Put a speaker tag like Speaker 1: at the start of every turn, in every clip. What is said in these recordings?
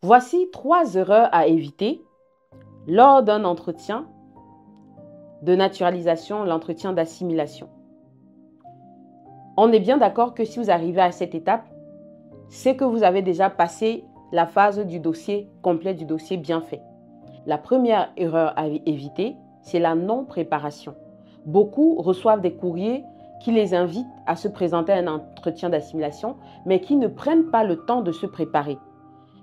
Speaker 1: Voici 3 erreurs à éviter lors d'un entretien de naturalisation, l'entretien d'assimilation. On est bien d'accord que si vous arrivez à cette étape, c'est que vous avez déjà passé la phase du dossier complet, du dossier bien fait. La première erreur à éviter, c'est la non-préparation. Beaucoup reçoivent des courriers qui les invitent à se présenter à un entretien d'assimilation, mais qui ne prennent pas le temps de se préparer.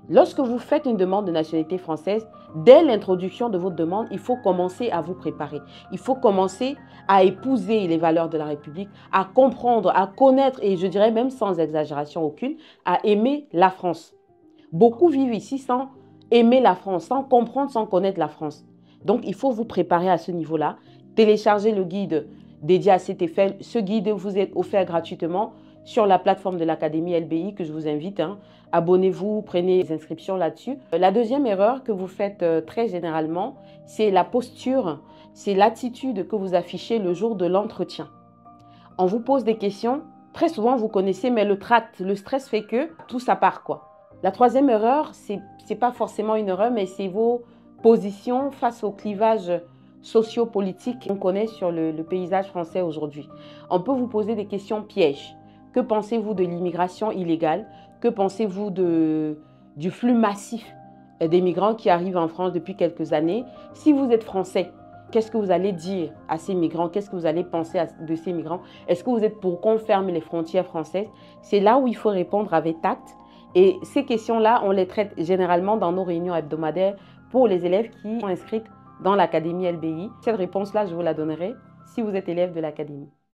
Speaker 1: Lorsque vous faites une demande de nationalité française, dès l'introduction de votre demande, il faut commencer à vous préparer. Il faut commencer à épouser les valeurs de la République, à comprendre, à connaître, et je dirais même sans exagération aucune, à aimer la France. Beaucoup vivent ici sans aimer la France, sans comprendre, sans connaître la France. Donc, il faut vous préparer à ce niveau-là. Téléchargez le guide dédié à cet effet. Ce guide vous est offert gratuitement sur la plateforme de l'Académie LBI que je vous invite. Abonnez-vous, prenez des inscriptions là-dessus. La deuxième erreur que vous faites très généralement, c'est la posture, c'est l'attitude que vous affichez le jour de l'entretien. On vous pose des questions, très souvent vous connaissez, mais le stress fait que tout ça part quoi. La troisième erreur, c'est pas forcément une erreur, mais c'est vos positions face au clivage socio-politique qu'on connaît sur le paysage français aujourd'hui. On peut vous poser des questions pièges. Que pensez-vous de l'immigration illégale? Que pensez-vous du flux massif des migrants qui arrivent en France depuis quelques années? Si vous êtes français, qu'est-ce que vous allez dire à ces migrants? Qu'est-ce que vous allez penser de ces migrants? Est-ce que vous êtes pour qu'on ferme les frontières françaises? C'est là où il faut répondre avec tact. Et ces questions-là, on les traite généralement dans nos réunions hebdomadaires pour les élèves qui sont inscrits dans l'Académie LBI. Cette réponse-là, je vous la donnerai si vous êtes élève de l'Académie.